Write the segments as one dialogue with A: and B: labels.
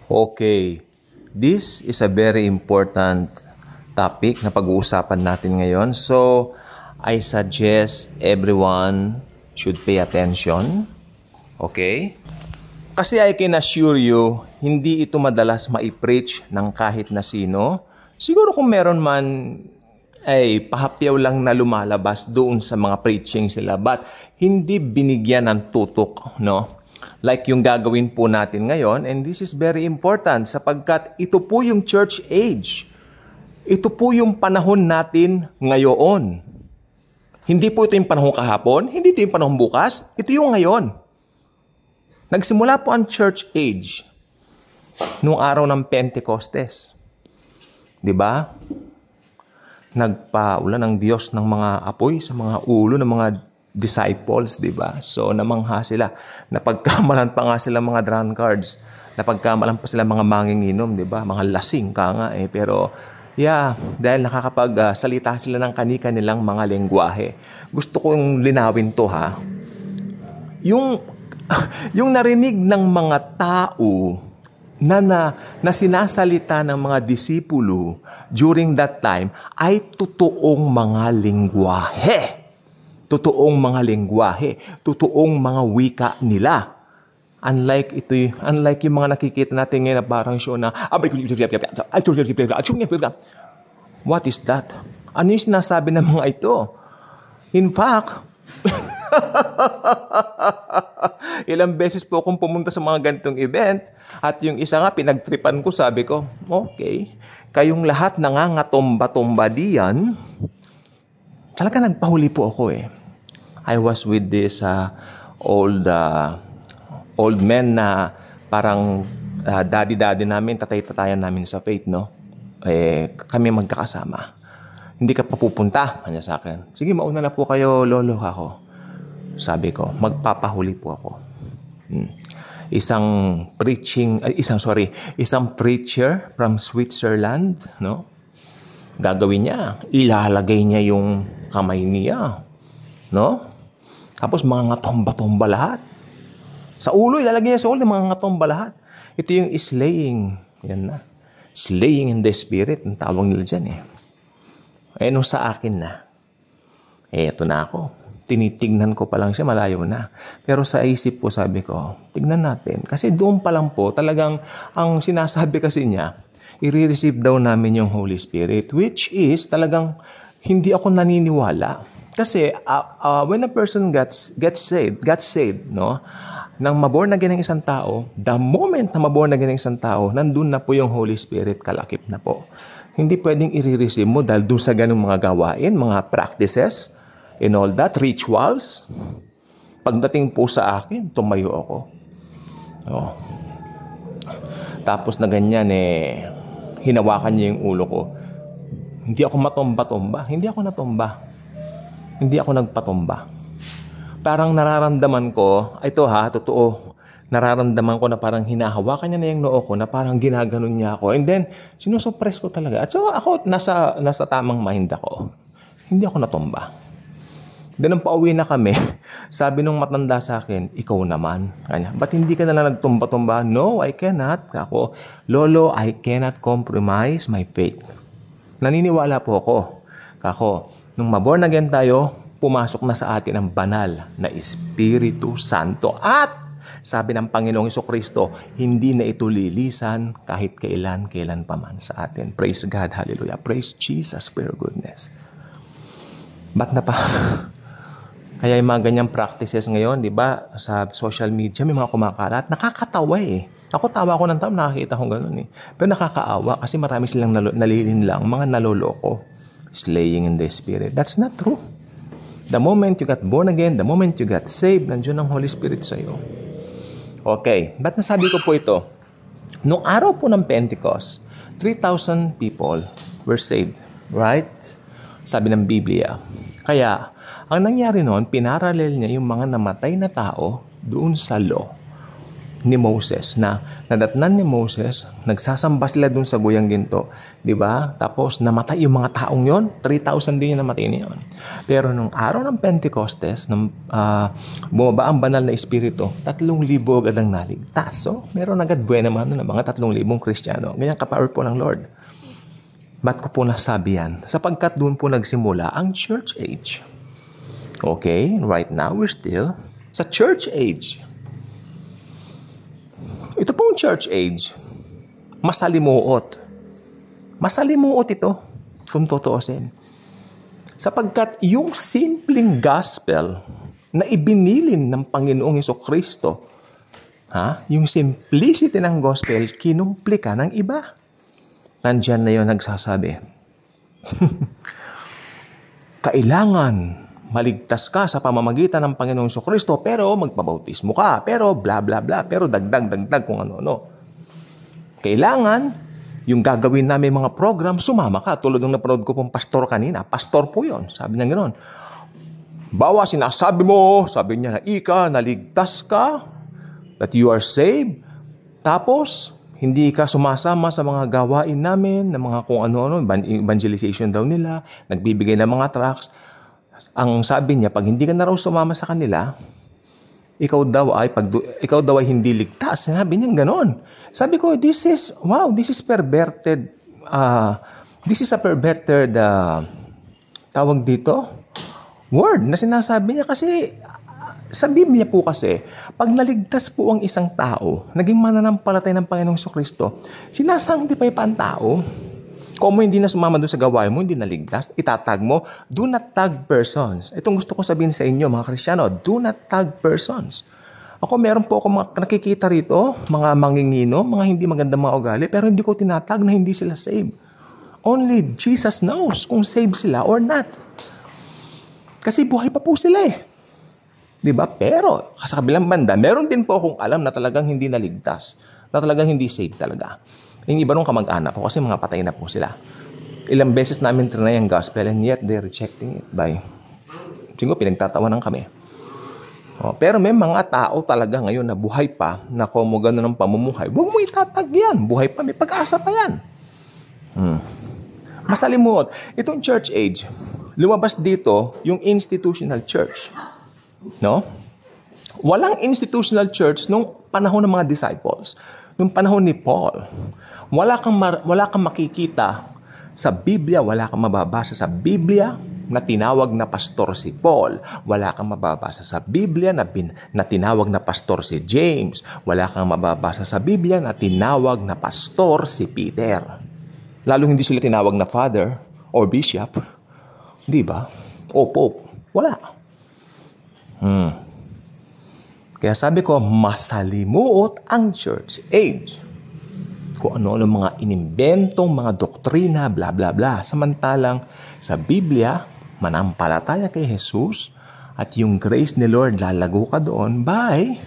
A: Okay, this is a very important topic na pag-uusapan natin ngayon. So, I suggest everyone should pay attention. Okay? Kasi I can assure you, hindi ito madalas ma-preach ng kahit na sino. Siguro kung meron man, ay pahapyaw lang na lumalabas doon sa mga preaching sila. But hindi binigyan ng tutok, no? Like yung gagawin po natin ngayon, and this is very important sapagkat ito po yung church age. Ito po yung panahon natin ngayon. Hindi po ito yung panahon kahapon, hindi ito yung panahon bukas, ito yung ngayon. Nagsimula po ang church age noong araw ng Pentecostes. 'Di ba? Nagpaulan ng Diyos ng mga apoy sa mga ulo ng mga disciples, di ba? So, namangha sila. Napagkamalan pa nga sila mga drunkards. Napagkamalan pa sila mga manginginom, di ba? Mga lasing ka nga eh. Pero, dahil nakakapagsalita sila ng kani-kanilang mga lengguwahe. Gusto kong linawin to, ha? Yung narinig ng mga tao na sinasalita ng mga disipulo during that time ay totoong mga lengguwahe. Totoong mga lengguwahe, totoong mga wika nila. Unlike yung mga nakikita natin ngayon na parang show na what is that? Ano yung sinasabi ng mga ito? In fact, ilang beses po akong pumunta sa mga ganitong event at yung isa nga pinagtripan ko, sabi ko, okay, kayong lahat nangangatomba-tomba diyan. Talaga nagpahuli po ako eh. I was with this old men na parang daddy-daddy namin, tatay-tatayan namin sa faith, no? Kami magkakasama. Hindi ka pa pupunta, kanya sa akin. Sige, mauna na po kayo, lolo ako. Sabi ko, magpapahuli po ako. Isang preacher from Switzerland, no? Gagawin niya, ilalagay niya yung kamay niya, no? Tapos mga ngatomba-tomba lahat. Sa ulo, ilalagay niya sa ulo, mga ngatomba lahat. Ito yung slaying. Yan na. Slaying in the spirit, ang tawag nila dyan eh. Nung sa akin na, eto na ako. Tinitignan ko pa lang siya, malayo na. Pero sa isip ko, sabi ko, tignan natin. Kasi doon pa lang po, talagang ang sinasabi kasi niya, i-receive daw namin yung Holy Spirit, which is talagang hindi ako naniniwala. Kasi when a person gets saved, no? Nang maborn again ng isang tao, the moment na maborn again ng isang tao, nandun na po yung Holy Spirit, kalakip na po. Hindi pwedeng i-receive mo dahil doon sa ganung mga gawain, mga practices, and all that, rituals. Pagdating po sa akin, tumayo ako. Oh. Tapos na ganyan hinawakan niya yung ulo ko. Hindi ako matomba-tomba. Hindi ako natomba. Hindi ako nagpatomba. Parang nararamdaman ko, totoo, nararamdaman ko na parang hinahawakan niya na yung noo ko, na parang ginaganon niya ako. And then, sinusuppress ko talaga. At so, ako, nasa tamang mind ako. Hindi ako natomba. Then, nung pauwi na kami, sabi nung matanda sa akin, ikaw naman. Kanya, ba't hindi ka nalang nagtumba-tumba? No, I cannot. Ako, Lolo, I cannot compromise my faith. Naniniwala po ako. Kako, nung maborn again tayo, pumasok na sa atin ang banal na Espiritu Santo. At, sabi ng Panginoong Jesucristo, hindi na ito lilisan kahit kailan pa man sa atin. Praise God, hallelujah. Praise Jesus for your goodness. Ba't na pa? Kaya yung mga ganyang practices ngayon, di ba, sa social media, may mga kumakalat. Nakakatawa eh. Ako tawa ko ng taon, nakakita ko gano'n eh. Pero nakakaawa kasi marami silang nalilinlang, mga naloloko. Slaying in the spirit. That's not true. The moment you got born again, the moment you got saved, nandiyan ang Holy Spirit sa iyo. Okay, ba't nasabi ko po ito? Noong araw po ng Pentecost, 3,000 people were saved. Right? Sabi ng Biblia. Kaya, ang nangyari noon, pinaralel niya yung mga namatay na tao doon sa law. ni Moses na nadatnan ni Moses, nagsasamba sila dun sa guyang ginto, di ba? Tapos namatay yung mga taong yon, 3,000 din yung namatay niyon. Pero nung araw ng Pentecostes, nung bumaba ang banal na espiritu, 3,000 agad ang naligtas. So, meron agad buwan naman ng mga 3,000 Kristiyano. Ganyan ka-powerful ang Lord. Ba't ko po nasabi yan? Sapagkat doon po nagsimula ang church age. Okay, right now we're still sa church age. Ito pong church age, masalimuot. Masalimuot ito, kung totoosin. Sapagkat yung simpleng gospel na ibinilin ng Panginoong Hesukristo, yung simplicity ng gospel, kinumplika ng iba. Nandyan na yun nagsasabi, kailangan maligtas ka sa pamamagitan ng Panginoong Jesucristo, pero magpabautismo ka, pero bla bla bla, pero dagdag kung ano-ano. Kailangan, yung gagawin namin mga program, sumama ka. Tulad ng napanood ko pong pastor kanina. Pastor po yun. Sabi niya gano'n. Bawa sinasabi mo, sabi niya na naligtas ka, that you are saved. Tapos, hindi ka sumasama sa mga gawain namin, ng mga kung ano-ano, evangelization daw nila, nagbibigay ng mga tracts. Ang sabi niya, pag hindi ka na raw sumama sa kanila, ikaw daw ay hindi ligtas. Sabi niya gano'n. Sabi ko, this is perverted. This is a perverted, tawag dito, word na sinasabi niya kasi sa Biblia po kasi, pag naligtas po ang isang tao, naging mananampalatay ng Panginoong Jesucristo, sinasanctify pa ang tao. Kung mo hindi na sumama doon sa gawain mo, hindi naligtas, itatag mo, do not tag persons. Itong gusto ko sabihin sa inyo, mga Kristiyano, do not tag persons. Ako, meron po ako nakikita rito, mga mangingino, mga hindi magandang mga ugali, pero hindi ko tinatag na hindi sila saved. Only Jesus knows kung saved sila or not. Kasi buhay pa po sila eh. Diba? Pero, sa kabilang banda, meron din po akong alam na talagang hindi naligtas, na talagang hindi saved talaga. Yung iba nung kamag-anak ko kasi mga patay na po sila. Ilang beses namin trinay ang gospel and yet they're rejecting it by, siguro pinagtatawanan kami. Pero may mga tao talaga ngayon na buhay pa, na kung mo gano'n ng pamumuhay, huwag mo itatag yan. Buhay pa, may pag-asa pa yan. Masalimuot. Itong church age, lumabas dito yung institutional church. No? Walang institutional church nung panahon ng mga disciples. Nung panahon ni Paul. Wala kang makikita sa Biblia, wala kang mababasa sa Biblia na tinawag na pastor si Paul. Wala kang mababasa sa Biblia na tinawag na pastor si James. Wala kang mababasa sa Biblia na tinawag na pastor si Peter. Lalong hindi sila tinawag na father or bishop. Di ba? O pope. Wala. Kaya sabi ko, masalimuot ang church age. Kung ano-ano mga inimbentong, mga doktrina, bla bla bla. Samantalang sa Biblia, manampalataya kay Jesus at yung grace ni Lord, lalago ka doon by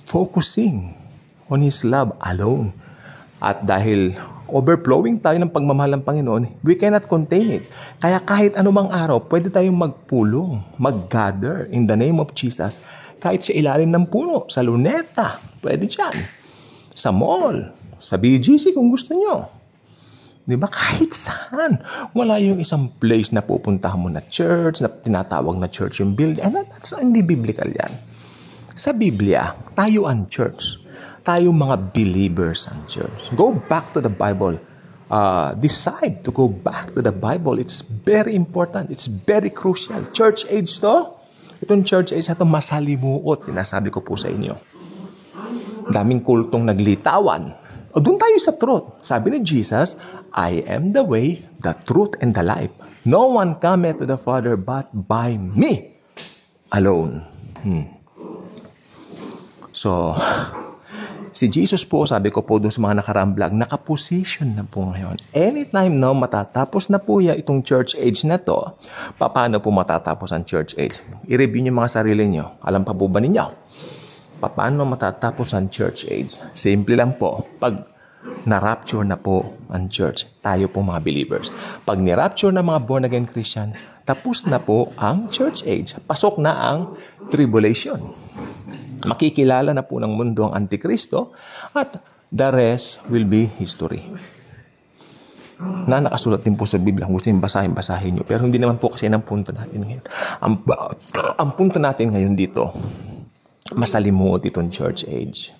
A: focusing on His love alone. At dahil overflowing tayo ng pagmamahal ng Panginoon, we cannot contain it. Kaya kahit anumang araw, pwede tayong magpulong, mag-gather in the name of Jesus, kahit sa ilalim ng puno, sa luneta, pwede dyan. Sa mall, sa BGC kung gusto nyo. Diba? Kahit saan. Wala yung isang place na pupuntahan mo na church, na tinatawag na church yung building. And that's hindi biblical yan. Sa Biblia, tayo ang church. Tayo mga believers ang church. Go back to the Bible. Decide to go back to the Bible. It's very important. It's very crucial. Church age to. Itong church age na ito masalimuot. Sinasabi ko po sa inyo. Daming kultong naglitawan. O doon tayo sa truth. Sabi ni Jesus, I am the way, the truth, and the life. No one cometh to the Father but by me alone. So, si Jesus po, sabi ko po doon sa mga nakaraang vlog, nakaposition na po ngayon. Anytime now, matatapos na po itong church age na to. Paano po matatapos ang church age? I-review niyo mga sarili niyo. Alam pa po ba ninyo? Paano matatapos ang church age? Simple lang po. Pag na-rapture na po ang church, tayo po mga believers. Pag ni-rapture na mga born-again Christian, Tapos na po ang church age. Pasok na ang tribulation. Makikilala na po ng mundo ang Antikristo at the rest will be history. Na nakasulat din po sa Biblia. Kung gusto nyo basahin nyo. Pero hindi naman po kasi ang punto natin ngayon. Ang punto natin ngayon dito, masalimuot itong church age.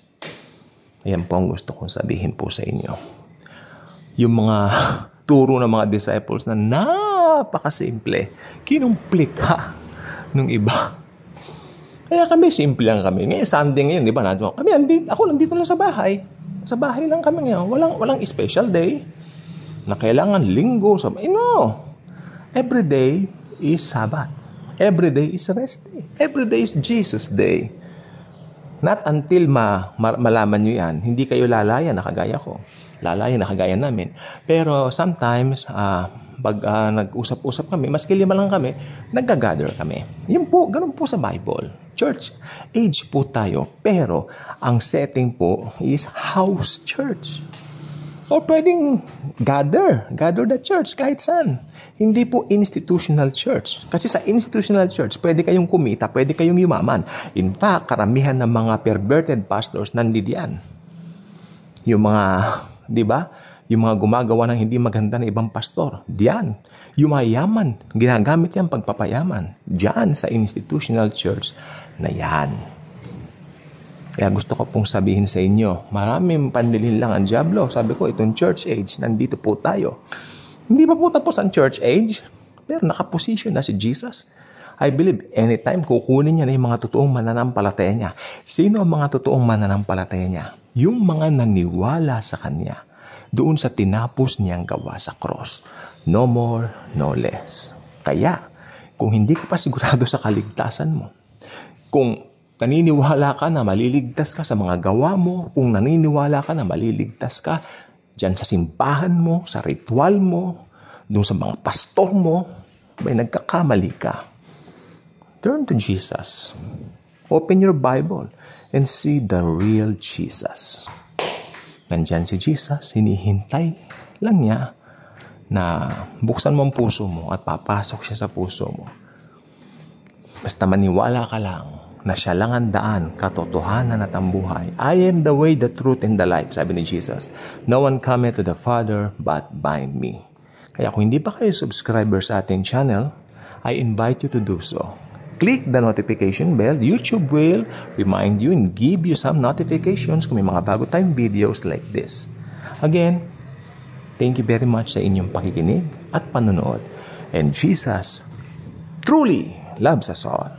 A: Ayan po ang gusto kong sabihin po sa inyo. Yung mga turo ng mga disciples na napakasimple, kinumplika nung iba. Kaya kami, simple lang kami. Ngayon, Sunday ngayon, di ba? Ako nandito lang sa bahay. Sa bahay lang kami ngayon. Walang special day na kailangan linggo. No. Every day is Sabbath. Every day is rest day. Every day is Jesus Day. Not until malaman nyo yan, hindi kayo lalaya na kagaya ko. Lalaya na kagaya namin. Pero sometimes, pag nag-usap-usap kami, maski 5 lang kami, nag-gather kami. Yun po, ganun po sa Bible. Church age po tayo, pero ang setting po is house church. O pwedeng gather the church kahit saan. Hindi po institutional church. Kasi sa institutional church, pwede kayong kumita, pwede kayong yumaman. In fact, karamihan ng mga perverted pastors nandiyan. Yung mga, di ba? Yung mga gumagawa ng hindi maganda na ibang pastor, diyan. Yung mayaman, ginagamit yan pagpapayaman. Diyan sa institutional church na yan. Kaya gusto ko pong sabihin sa inyo, maraming pandilin lang ang dyablo. Sabi ko, itong church age, nandito po tayo. Hindi pa po tapos ang church age, pero nakaposition na si Jesus. I believe anytime kukunin niya na yung mga totoong mananampalataya niya. Sino ang mga totoong mananampalataya niya? Yung mga naniwala sa Kanya. Doon sa tinapos niyang gawa sa cross. No more, no less. Kaya, kung hindi ka pa sigurado sa kaligtasan mo, kung naniniwala ka na maliligtas ka sa mga gawa mo, kung naniniwala ka na maliligtas ka dyan sa simbahan mo, sa ritual mo, doon sa mga pastor mo, may nagkakamali ka. Turn to Jesus. Open your Bible and see the real Jesus. Nandyan si Jesus, hinihintay lang niya na buksan mo ang puso mo at papasok siya sa puso mo. Basta maniwala ka lang na siya lang ang daan, katotohanan at ang buhay. I am the way, the truth, and the life, sabi ni Jesus. No one cometh to the Father but by me. Kaya kung hindi pa kayo subscriber sa ating channel, I invite you to do so. Click the notification bell. YouTube will remind you and give you some notifications kung may mga bago tayong videos like this. Again, thank you very much sa inyong pakikinig at panonood. And Jesus truly loves us all.